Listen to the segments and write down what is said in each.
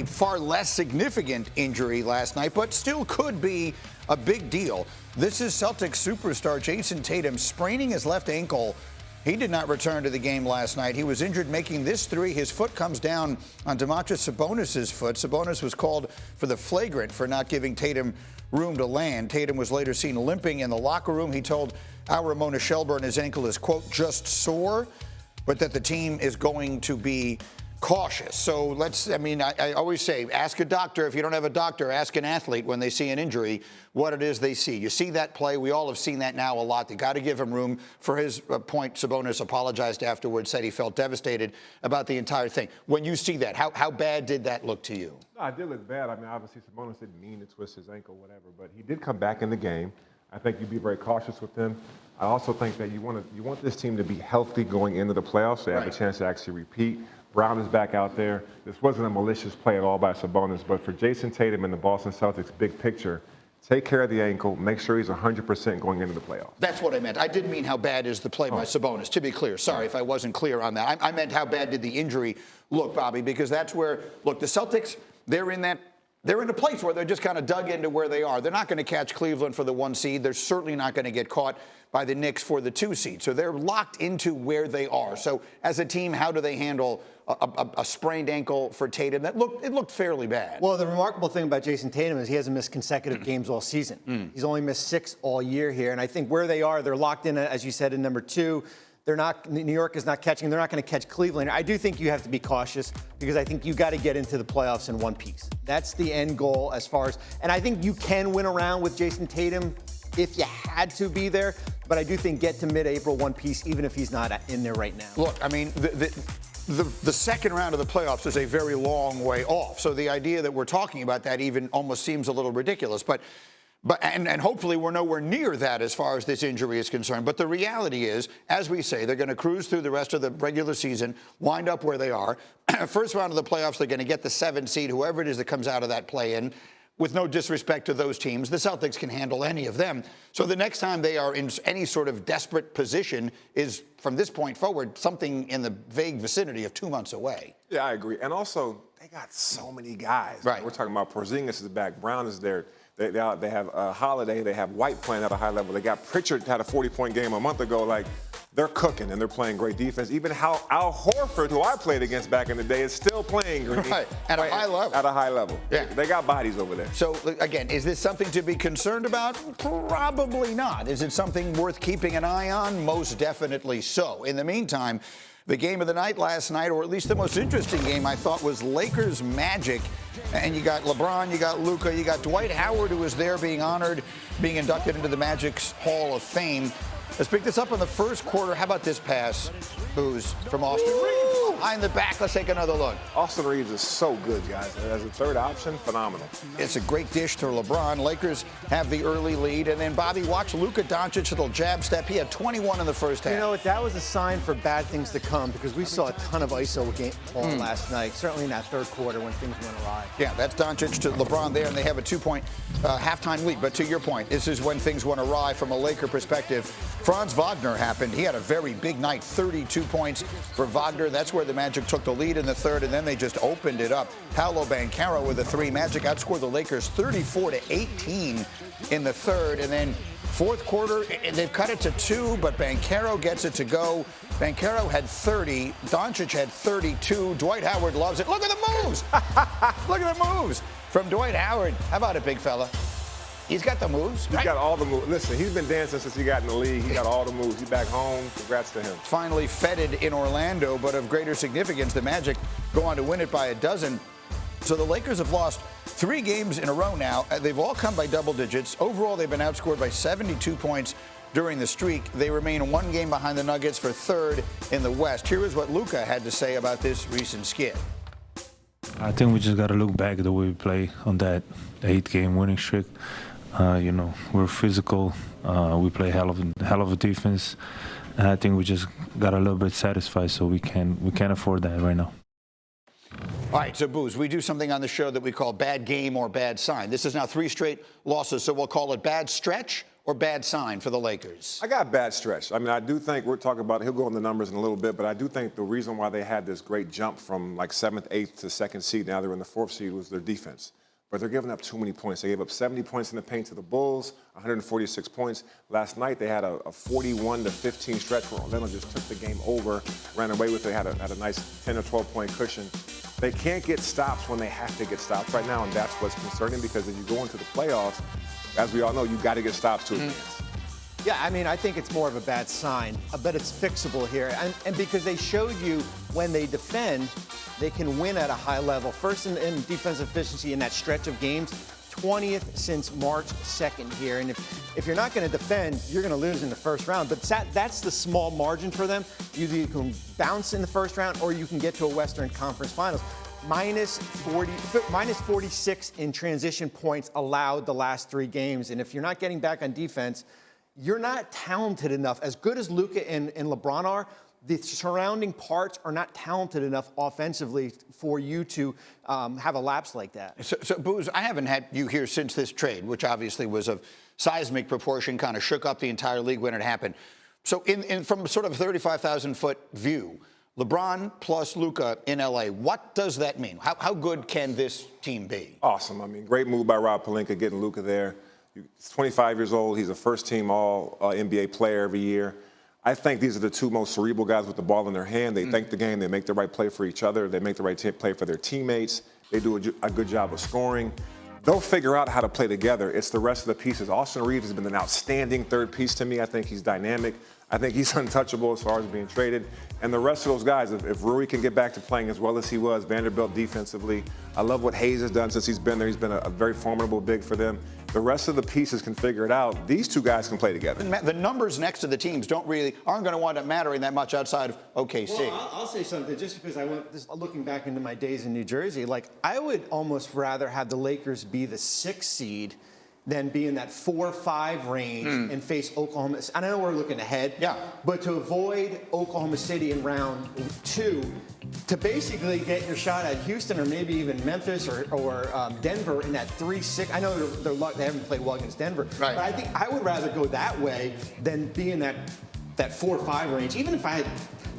a far less significant injury last night, but still could be a big deal. This is Celtics superstar Jayson Tatum spraining his left ankle. He did not return to the game last night. He was injured making this three. His foot comes down on Domantas Sabonis' foot. Sabonis was called for the flagrant for not giving Tatum room to land. Tatum was later seen limping in the locker room. He told our Ramona Shelburne his ankle is, quote, just sore, but that the team is going to be cautious. So I always say, ask a doctor. If you don't have a doctor, ask an athlete when they see an injury what it is they see. You see that play. We all have seen that now a lot. They got to give him room. For his point, Sabonis apologized afterwards, said he felt devastated about the entire thing. When you see that, how bad did that look to you? No, it did look bad. I mean, obviously, Sabonis didn't mean to twist his ankle, whatever, but he did come back in the game. I think you'd be very cautious with him. I also think that you want this team to be healthy going into the playoffs, so they have a chance to actually repeat. Brown is back out there. This wasn't a malicious play at all by Sabonis, but for Jayson Tatum and the Boston Celtics, big picture, take care of the ankle, make sure he's 100% going into the playoffs. That's what I meant. I didn't mean how bad is the play by Sabonis, to be clear. Sorry if I wasn't clear on that. I meant how bad did the injury look, Bobby, because that's where, look, the Celtics, they're in a place where they're just kind of dug into where they are. They're not going to catch Cleveland for the 1 seed. They're certainly not going to get caught by the Knicks for the 2 seed. So they're locked into where they are. So as a team, how do they handle a sprained ankle for Tatum? It looked fairly bad. Well, the remarkable thing about Jayson Tatum is he hasn't missed consecutive games all season. He's only missed 6 all year here. And I think where they are, they're locked in, as you said, in number 2. New York is not catching. They're not going to catch Cleveland. I do think you have to be cautious because I think you got to get into the playoffs in one piece. That's the end goal as far as, and I think you can win around with Jayson Tatum if you had to be there. But I do think get to mid-April one piece, even if he's not in there right now. Look, I mean, the second round of the playoffs is a very long way off. So the idea that we're talking about that even almost seems a little ridiculous. But hopefully we're nowhere near that as far as this injury is concerned. But the reality is, as we say, they're going to cruise through the rest of the regular season, wind up where they are. First round of the playoffs, they're going to get the 7 seed, whoever it is that comes out of that play-in. With no disrespect to those teams, the Celtics can handle any of them. So the next time they are in any sort of desperate position is, from this point forward, something in the vague vicinity of 2 months away. Yeah, I agree. And also, they got so many guys. Right. We're talking about Porzingis is back. Brown is there. They have Holiday. They have White playing at a high level. They got Pritchard had a 40-point game a month ago. Like, they're cooking, and they're playing great defense. Even Al Horford, who I played against back in the day, is still playing great. Right, at a high level. At a high level. Yeah. They got bodies over there. So, again, is this something to be concerned about? Probably not. Is it something worth keeping an eye on? Most definitely so. In the meantime, the game of the night last night, or at least the most interesting game, I thought, was Lakers Magic. And you got LeBron, you got Luka, you got Dwight Howard, who was there being honored, being inducted into the Magic's Hall of Fame. Let's pick this up in the first quarter. How about this pass, Booze, from Austin Reeves? Behind the back, let's take another look. Austin Reeves is so good, guys. As a third option, phenomenal. It's a great dish to LeBron. Lakers have the early lead. And then, Bobby, watch Luka Doncic, little jab step. He had 21 in the first half. You know what? That was a sign for bad things to come because we saw a ton of ISO ball last night, certainly in that third quarter when things went awry. Yeah, that's Doncic to LeBron there, and they have a 2-point halftime lead. But to your point, this is when things went awry from a Laker perspective. Franz Wagner happened. He had a very big night, 32 points for Wagner. That's where the Magic took the lead in the third, and then they just opened it up. Paolo Banchero with a 3. Magic outscored the Lakers 34-18 in the third, and then fourth quarter, they've cut it to 2, but Banchero gets it to go. Banchero had 30. Doncic had 32. Dwight Howard loves it. Look at the moves. Look at the moves from Dwight Howard. How about it, big fella? He's got the moves. He's got all the moves. Listen, he's been dancing since he got in the league. He got all the moves. He's back home. Congrats to him. Finally feted in Orlando, but of greater significance, the Magic go on to win it by a dozen. So the Lakers have lost 3 games in a row now. They've all come by double digits. Overall, they've been outscored by 72 points during the streak. They remain 1 game behind the Nuggets for third in the West. Here is what Luka had to say about this recent skid. I think we just got to look back at the way we play on that 8-game winning streak. We're physical. We play hell of a defense. And I think we just got a little bit satisfied, so we can't afford that right now. All right, so Booze, we do something on the show that we call bad game or bad sign. This is now 3 straight losses, so we'll call it bad stretch or bad sign for the Lakers? I got a bad stretch. I mean, I do think we're talking about, he'll go in the numbers in a little bit, but I do think the reason why they had this great jump from like 7th, 8th to 2nd seed, now they're in the 4th seed, was their defense. But they're giving up too many points. They gave up 70 points in the paint to the Bulls, 146 points. Last night they had a 41-15 stretch where Orlando just took the game over, ran away with it, had a nice 10 or 12-point cushion. They can't get stops when they have to get stops right now, and that's what's concerning, because if you go into the playoffs, as we all know, you've got to get stops to advance. Yeah, I mean, I think it's more of a bad sign, but it's fixable here. And because they showed you when they defend, they can win at a high level. First in defensive efficiency in that stretch of games, 20th since March 2nd here. And if you're not going to defend, you're going to lose in the first round. But that's the small margin for them. Either you can bounce in the first round or you can get to a Western Conference Finals. Minus 46 in transition points allowed the last 3 games. And if you're not getting back on defense, you're not talented enough. As good as Luka and LeBron are, the surrounding parts are not talented enough offensively for you to have a lapse like that. So, Booz, I haven't had you here since this trade, which obviously was of seismic proportion, kind of shook up the entire league when it happened. So from sort of a 35,000-foot view, LeBron plus Luka in L.A., what does that mean? How good can this team be? Awesome. I mean, great move by Rob Pelinka getting Luka there. He's 25 years old. He's a first-team All-NBA player every year. I think these are the 2 most cerebral guys with the ball in their hand. They think the game. They make the right play for each other. They make the right play for their teammates. They do a good job of scoring. They'll figure out how to play together. It's the rest of the pieces. Austin Reeves has been an outstanding third piece to me. I think he's dynamic. I think he's untouchable as far as being traded. And the rest of those guys, if Rui can get back to playing as well as he was, Vanderbilt defensively, I love what Hayes has done since he's been there. He's been a very formidable big for them. The rest of the pieces can figure it out. These 2 guys can play together. The numbers next to the teams aren't going to wind up mattering that much outside of OKC. Well, I'll say something just because looking back into my days in New Jersey, like I would almost rather have the Lakers be the 6th seed than be in that 4-5 range and face Oklahoma. I know we're looking ahead, but to avoid Oklahoma City in round 2, to basically get your shot at Houston or maybe even Memphis or Denver in that 3-6. I know they haven't played well against Denver, but I think I would rather go that way than be in that 4-5 range. Even if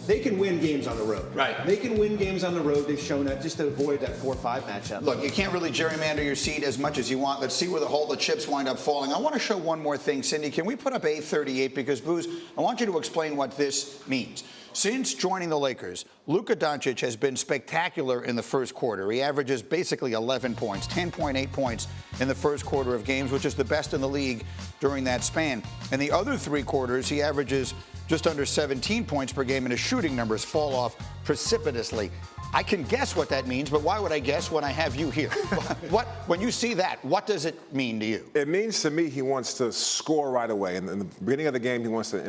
they can win games on the road. Right. They can win games on the road. They've shown that just to avoid that 4-5 matchup. Look, you can't really gerrymander your seat as much as you want. Let's see where the chips wind up falling. I want to show one more thing, Cindy. Can we put up A38? Because, Booz, I want you to explain what this means. Since joining the Lakers, Luka Doncic has been spectacular in the first quarter. He averages basically 11 points, 10.8 points in the first quarter of games, which is the best in the league during that span. In the other 3 quarters, he averages just under 17 points per game, and his shooting numbers fall off precipitously. I can guess what that means, but why would I guess when I have you here? When you see that, what does it mean to you? It means to me he wants to score right away. In the beginning of the game, he wants to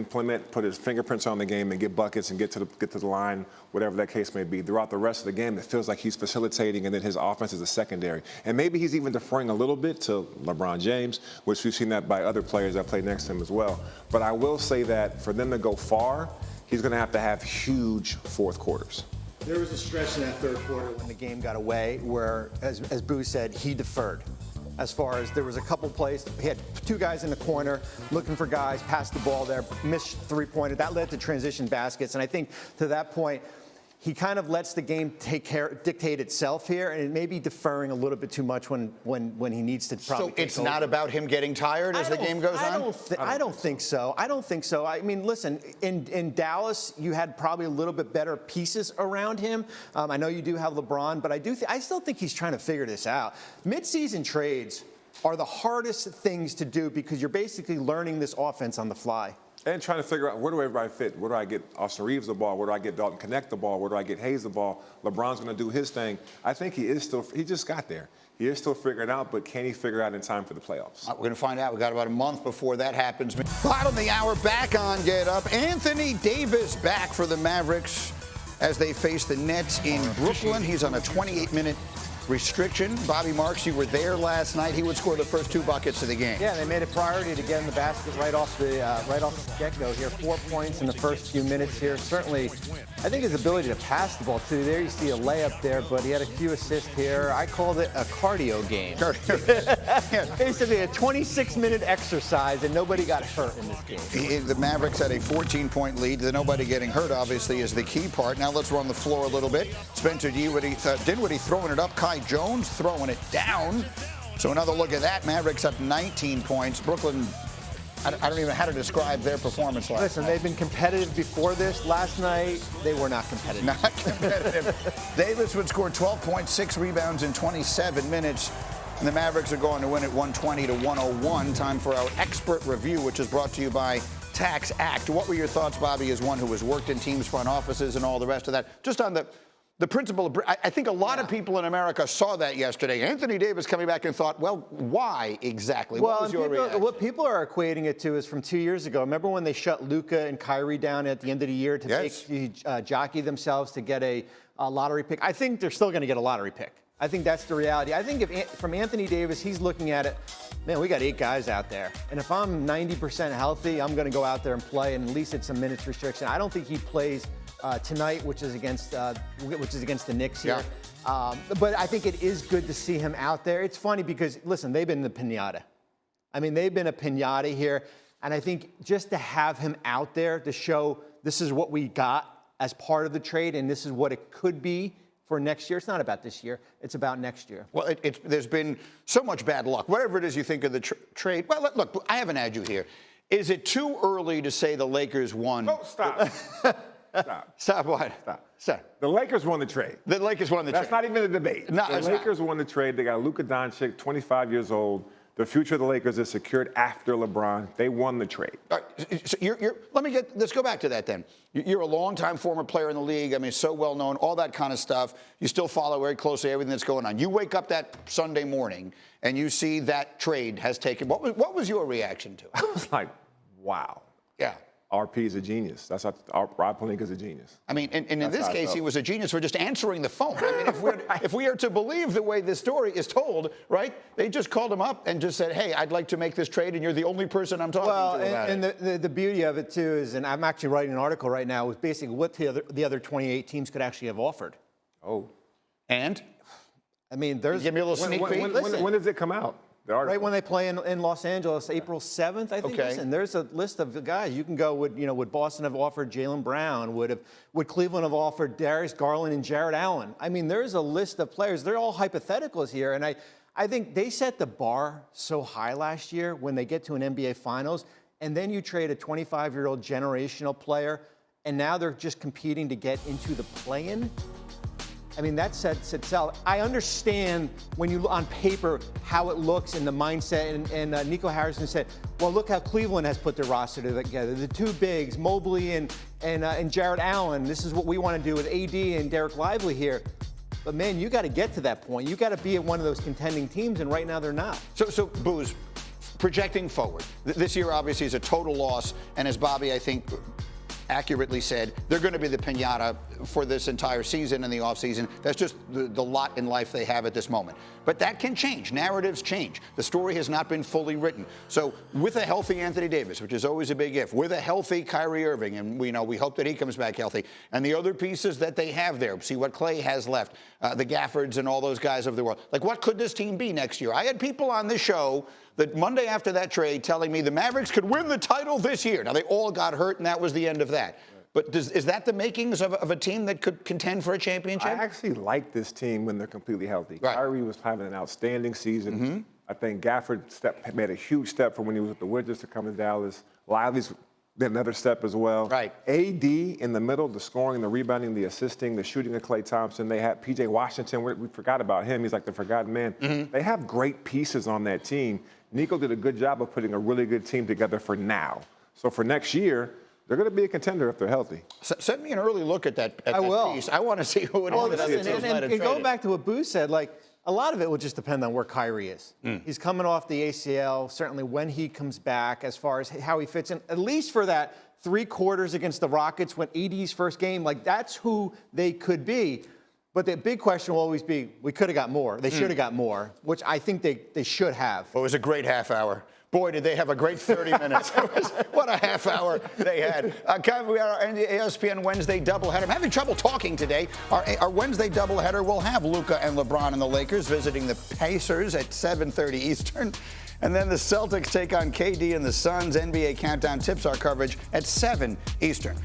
put his fingerprints on the game and get buckets and get to the line, whatever that case may be. Throughout the rest of the game, it feels like he's facilitating, and then his offense is a secondary. And maybe he's even deferring a little bit to LeBron James, which we've seen that by other players that play next to him as well. But I will say that for them to go far, he's going to have huge fourth quarters. There was a stretch in that third quarter when the game got away where, as Booz said, he deferred. As far as there was a couple plays, he had 2 guys in the corner looking for guys, passed the ball there, missed 3-pointer. That led to transition baskets. And I think to that point, he kind of lets the game dictate itself here, and it may be deferring a little bit too much when he needs to probably. So it's not about him getting tired as the game goes on? I don't think so. I mean, listen, in Dallas, you had probably a little bit better pieces around him. I know you do have LeBron, but I still think he's trying to figure this out. Mid-season trades are the hardest things to do because you're basically learning this offense on the fly. And trying to figure out where do everybody fit? Where do I get Austin Reeves the ball? Where do I get Dalton Connect the ball? Where do I get Hayes the ball? LeBron's going to do his thing. I think he just got there. He is still figuring it out, but can he figure it out in time for the playoffs? We're going to find out. We've got about a month before that happens. Bottom of the hour, back on Get Up. Anthony Davis back for the Mavericks as they face the Nets in Brooklyn. He's on a 28-minute restriction. Bobby Marks, you were there last night. He would score the first 2 buckets of the game. Yeah, they made it priority to get in the basket right off the get-go here. 4 points in the first few minutes here. Certainly, I think his ability to pass the ball, too. There you see a layup there, but he had a few assists here. I called it a cardio game. Basically a 26-minute exercise, and nobody got hurt in this game. The Mavericks had a 14-point lead. The nobody getting hurt, obviously, is the key part. Now let's run the floor a little bit. Spencer Dinwiddie throwing it up. Kai Jones throwing it down. So another look at that. Mavericks up 19 points. Brooklyn, I don't even know how to describe their performance last night. Listen, they've been competitive before this. Last night, they were not competitive. Not competitive. Davis would score 12 points, 6 rebounds in 27 minutes. And the Mavericks are going to win it 120-101. Time for our expert review, which is brought to you by Tax Act. What were your thoughts, Bobby, as one who has worked in teams, front offices, and all the rest of that? Just on the principle of, I think a lot of people in America saw that yesterday. Anthony Davis coming back and thought, well, why exactly? Well, what was your reaction? What people are equating it to is from 2 years ago. Remember when they shut Luka and Kyrie down at the end of the year to jockey themselves to get a lottery pick? I think they're still going to get a lottery pick. I think that's the reality. I think from Anthony Davis, he's looking at it, man, we got 8 guys out there. And if I'm 90% healthy, I'm going to go out there and play, and at least it's a minutes restriction. I don't think he plays tonight, which is against the Knicks here. Yeah. But I think it is good to see him out there. It's funny because, listen, they've been the piñata. I mean, they've been a piñata here. And I think just to have him out there to show this is what we got as part of the trade and this is what it could be for next year. It's not about this year. It's about next year. Well, there's been so much bad luck. Whatever it is you think of the trade. Well, look, I haven't had you here. Is it too early to say the Lakers won? Oh, stop. Stop. Stop what? Stop. The Lakers won the trade. The Lakers won the trade. That's not even a debate. No, the Lakers won the trade. They got Luka Doncic, 25 years old. The future of the Lakers is secured after LeBron. They won the trade. All right, so let's go back to that then. You're a longtime former player in the league. I mean, so well known, all that kind of stuff. You still follow very closely everything that's going on. You wake up that Sunday morning and you see that trade has taken. What was your reaction to it? I was like, wow. Yeah. RP is a genius. That's how Rob Pelinka's a genius. I mean, and in this case, he was a genius for just answering the phone. I mean, if we are to believe the way this story is told, right? They just called him up and just said, "Hey, I'd like to make this trade, and you're the only person I'm talking to about it." Well, and the beauty of it too is, and I'm actually writing an article right now with basically what the other 28 teams could actually have offered. Oh, and I mean, there's give me a little sneak peek. When does it come out? Right when they play in Los Angeles, April 7th, I think. Okay. Listen, there's a list of the guys. You can go, would Boston have offered Jaylen Brown? Would Cleveland have offered Darius Garland and Jared Allen? I mean, there's a list of players. They're all hypotheticals here. And I think they set the bar so high last year when they get to an NBA Finals, and then you trade a 25-year-old generational player, and now they're just competing to get into the play-in. I mean, that sets itself. I understand when you look on paper how it looks and the mindset. And Nico Harrison said, well, look how Cleveland has put their roster together. The 2 bigs, Mobley and Jared Allen. This is what we want to do with AD and Derek Lively here. But, man, you got to get to that point. You got to be at one of those contending teams, and right now they're not. So Booze, projecting forward, this year obviously is a total loss. And as Bobby, I think, accurately said, they're going to be the piñata for this entire season and the offseason. That's just the lot in life they have at this moment. But that can change. Narratives change. The story has not been fully written. So with a healthy Anthony Davis, which is always a big if, with a healthy Kyrie Irving, and we hope that he comes back healthy, and the other pieces that they have there, see what Clay has left, the Gaffords and all those guys of the world. Like, what could this team be next year? I had people on this show that Monday after that trade telling me the Mavericks could win the title this year. Now, they all got hurt, and that was the end of that. But is that the makings of a team that could contend for a championship? I actually like this team when they're completely healthy. Right. Kyrie was having an outstanding season. I think Gafford made a huge step from when he was with the Wizards to come to Dallas. Lively's did another step as well. Right. AD in the middle, the scoring, the rebounding, the assisting, the shooting of Klay Thompson. They had P.J. Washington. We forgot about him. He's like the forgotten man. They have great pieces on that team. Nico did a good job of putting a really good team together for now. So for next year, they're going to be a contender if they're healthy. Send me an early look at that piece. I want to see who it is. And going back to what Boo said, like, a lot of it will just depend on where Kyrie is. He's coming off the ACL, certainly when he comes back, as far as how he fits in, at least for that 3 quarters against the Rockets when AD's first game, like, that's who they could be. But the big question will always be, we could have got more. They should have got more, which I think they should have. Well, it was a great half hour. Boy, did they have a great 30 minutes. What a half hour they had. We are our ESPN Wednesday doubleheader. I'm having trouble talking today. Our Wednesday doubleheader will have Luka and LeBron and the Lakers visiting the Pacers at 7:30 Eastern. And then the Celtics take on KD and the Suns. NBA Countdown tips our coverage at 7 Eastern.